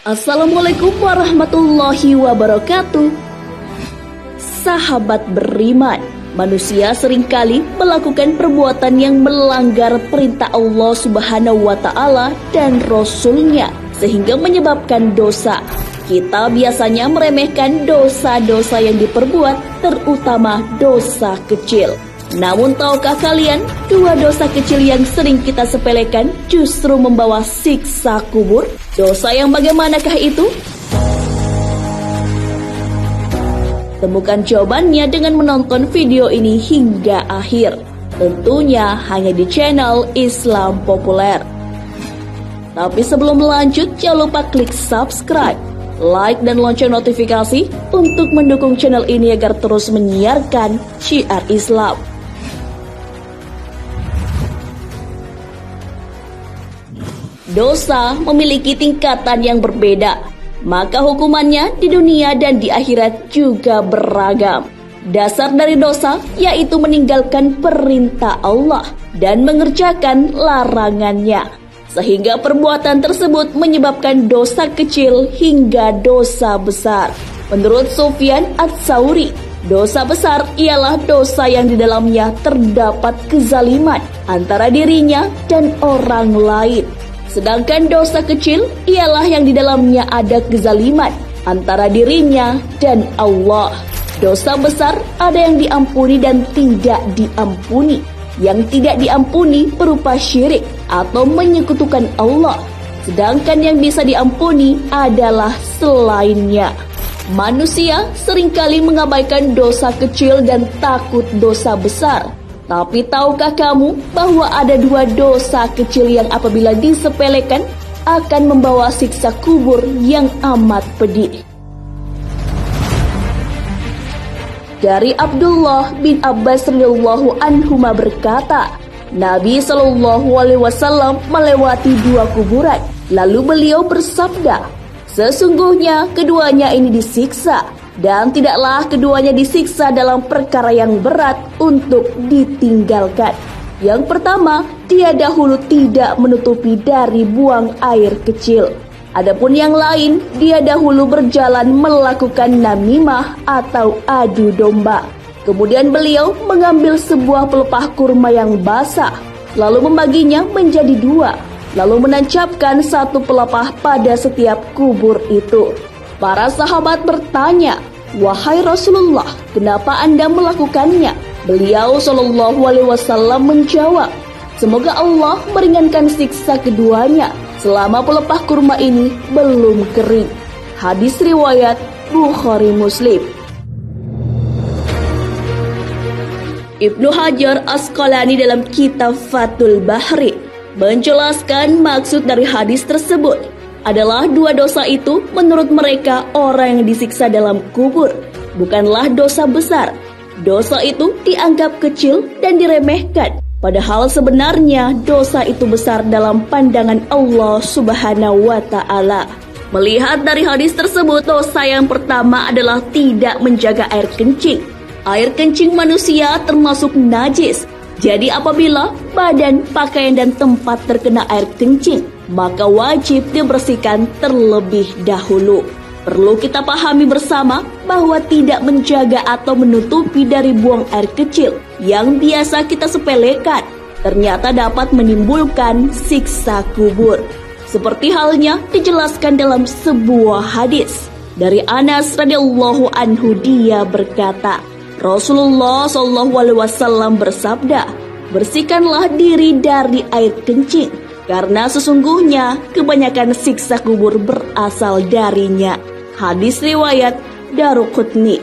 Assalamualaikum warahmatullahi wabarakatuh. Sahabat beriman, manusia seringkali melakukan perbuatan yang melanggar perintah Allah Subhanahu wa Ta'ala dan Rasul-Nya, sehingga menyebabkan dosa. Kita biasanya meremehkan dosa-dosa yang diperbuat, terutama dosa kecil. Namun tahukah kalian, dua dosa kecil yang sering kita sepelekan justru membawa siksa kubur? Dosa yang bagaimanakah itu? Temukan jawabannya dengan menonton video ini hingga akhir. Tentunya hanya di channel Islam Populer. Tapi sebelum lanjut, jangan lupa klik subscribe, like, dan lonceng notifikasi untuk mendukung channel ini agar terus menyiarkan syiar Islam. Dosa memiliki tingkatan yang berbeda, maka hukumannya di dunia dan di akhirat juga beragam. Dasar dari dosa yaitu meninggalkan perintah Allah dan mengerjakan larangannya, sehingga perbuatan tersebut menyebabkan dosa kecil hingga dosa besar. Menurut Sufyan Ats-Tsauri, dosa besar ialah dosa yang di dalamnya terdapat kezaliman antara dirinya dan orang lain. Sedangkan dosa kecil ialah yang di dalamnya ada kezaliman antara dirinya dan Allah. Dosa besar ada yang diampuni dan tidak diampuni. Yang tidak diampuni berupa syirik atau menyekutukan Allah. Sedangkan yang bisa diampuni adalah selainnya. Manusia seringkali mengabaikan dosa kecil dan takut dosa besar. Tapi tahukah kamu bahwa ada dua dosa kecil yang apabila disepelekan akan membawa siksa kubur yang amat pedih? Dari Abdullah bin Abbas radhiyallahu anhuma berkata, Nabi SAW melewati dua kuburan, lalu beliau bersabda, sesungguhnya keduanya ini disiksa, dan tidaklah keduanya disiksa dalam perkara yang berat untuk ditinggalkan. Yang pertama, dia dahulu tidak menutupi dari buang air kecil. Adapun yang lain, dia dahulu berjalan melakukan namimah atau adu domba. Kemudian beliau mengambil sebuah pelepah kurma yang basah, lalu membaginya menjadi dua, lalu menancapkan satu pelepah pada setiap kubur itu. Para sahabat bertanya, wahai Rasulullah, kenapa Anda melakukannya? Beliau SAW menjawab, semoga Allah meringankan siksa keduanya selama pelepah kurma ini belum kering. Hadis riwayat Bukhari Muslim. Ibnu Hajar Asqalani dalam kitab Fathul Bahri menjelaskan maksud dari hadis tersebut adalah dua dosa itu menurut mereka orang yang disiksa dalam kubur bukanlah dosa besar. Dosa itu dianggap kecil dan diremehkan, padahal sebenarnya dosa itu besar dalam pandangan Allah Subhanahu wa Ta'ala. Melihat dari hadis tersebut, dosa yang pertama adalah tidak menjaga air kencing. Air kencing manusia termasuk najis. Jadi apabila badan, pakaian, dan tempat terkena air kencing, maka wajib dibersihkan terlebih dahulu. Perlu kita pahami bersama bahwa tidak menjaga atau menutupi dari buang air kecil yang biasa kita sepelekan ternyata dapat menimbulkan siksa kubur. Seperti halnya dijelaskan dalam sebuah hadis dari Anas radhiyallahu anhu, dia berkata, Rasulullah SAW bersabda, bersihkanlah diri dari air kencing, karena sesungguhnya kebanyakan siksa kubur berasal darinya. Hadis riwayat Daruqutni.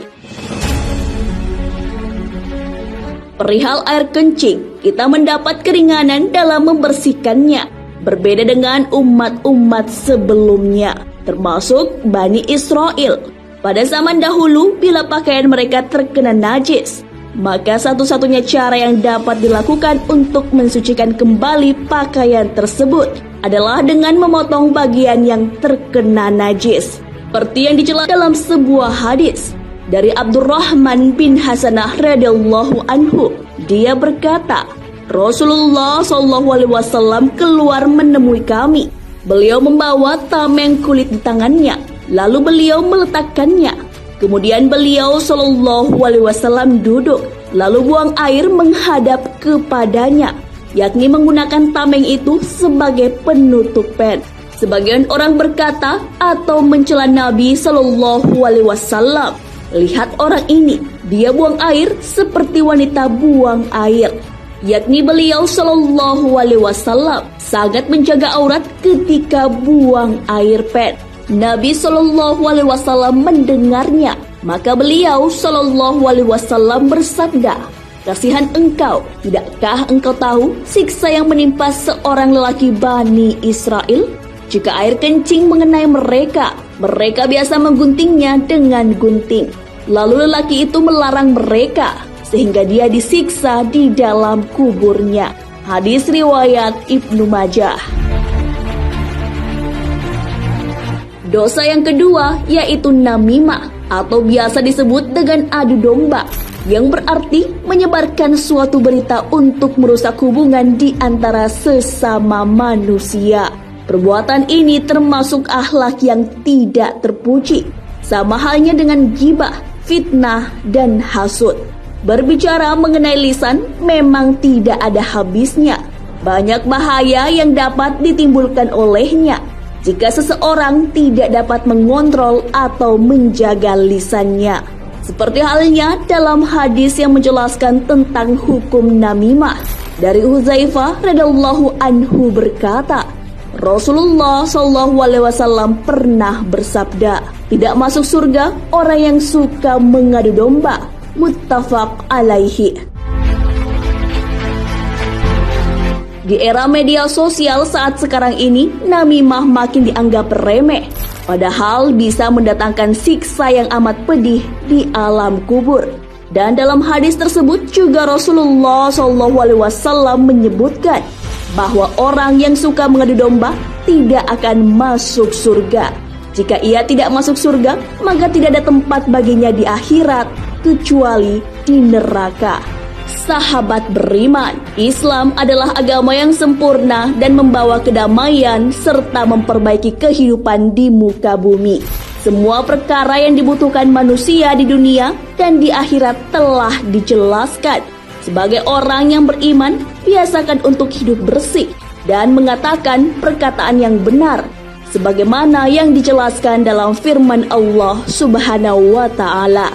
Perihal air kencing, kita mendapat keringanan dalam membersihkannya, berbeda dengan umat-umat sebelumnya, termasuk Bani Israel. Pada zaman dahulu, bila pakaian mereka terkena najis, maka satu-satunya cara yang dapat dilakukan untuk mensucikan kembali pakaian tersebut adalah dengan memotong bagian yang terkena najis. Seperti yang dijelaskan dalam sebuah hadis dari Abdurrahman bin Hasanah radhiyallahu anhu, dia berkata, Rasulullah SAW keluar menemui kami Beliau membawa tameng kulit di tangannya, lalu beliau meletakkannya. Kemudian beliau Shallallahu Alaihi Wasallam duduk, lalu buang air menghadap kepadanya, yakni menggunakan tameng itu sebagai penutup pen. Sebagian orang berkata atau mencela Nabi Shallallahu Alaihi Wasallam, lihat orang ini, dia buang air seperti wanita buang air. Yakni beliau Shallallahu Alaihi Wasallam sangat menjaga aurat ketika buang air pen. Nabi Shallallahu Alaihi Wasallam mendengarnya, maka beliau Shallallahu Alaihi Wasallam bersabda, kasihan engkau, tidakkah engkau tahu siksa yang menimpa seorang lelaki Bani Israel? Jika air kencing mengenai mereka, mereka biasa mengguntingnya dengan gunting. Lalu lelaki itu melarang mereka, sehingga dia disiksa di dalam kuburnya. Hadis riwayat Ibnu Majah. Dosa yang kedua yaitu namimah atau biasa disebut dengan adu domba, yang berarti menyebarkan suatu berita untuk merusak hubungan di antara sesama manusia. Perbuatan ini termasuk akhlak yang tidak terpuji, sama halnya dengan ghibah, fitnah, dan hasud. Berbicara mengenai lisan memang tidak ada habisnya. Banyak bahaya yang dapat ditimbulkan olehnya jika seseorang tidak dapat mengontrol atau menjaga lisannya. Seperti halnya dalam hadis yang menjelaskan tentang hukum namimah. Dari Huzaifah radhiyallahu anhu berkata, Rasulullah Shallallahu Alaihi Wasallam pernah bersabda, tidak masuk surga orang yang suka mengadu domba. Muttafaq alaihi. Di era media sosial saat sekarang ini, namimah makin dianggap remeh, padahal bisa mendatangkan siksa yang amat pedih di alam kubur. Dan dalam hadis tersebut juga Rasulullah Shallallahu Alaihi Wasallam menyebutkan bahwa orang yang suka mengadu domba tidak akan masuk surga. Jika ia tidak masuk surga, maka tidak ada tempat baginya di akhirat kecuali di neraka. Sahabat beriman, Islam adalah agama yang sempurna dan membawa kedamaian serta memperbaiki kehidupan di muka bumi. Semua perkara yang dibutuhkan manusia di dunia dan di akhirat telah dijelaskan. Sebagai orang yang beriman, biasakan untuk hidup bersih dan mengatakan perkataan yang benar, sebagaimana yang dijelaskan dalam firman Allah Subhanahu wa Ta'ala.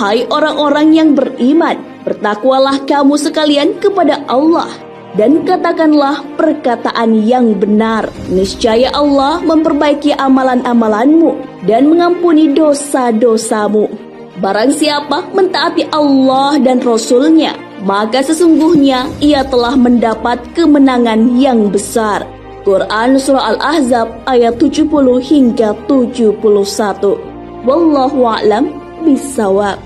Hai orang-orang yang beriman, bertakwalah kamu sekalian kepada Allah dan katakanlah perkataan yang benar. Niscaya Allah memperbaiki amalan-amalanmu dan mengampuni dosa-dosamu. Barang siapa mentaati Allah dan Rasul-Nya, maka sesungguhnya ia telah mendapat kemenangan yang besar. Quran Surah Al-Ahzab ayat 70 hingga 71. Wallahu a'lam bishawab.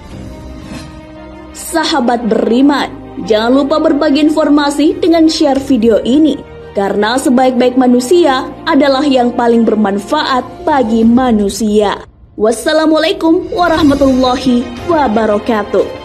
Sahabat beriman, jangan lupa berbagi informasi dengan share video ini, karena sebaik-baik manusia adalah yang paling bermanfaat bagi manusia. Wassalamualaikum warahmatullahi wabarakatuh.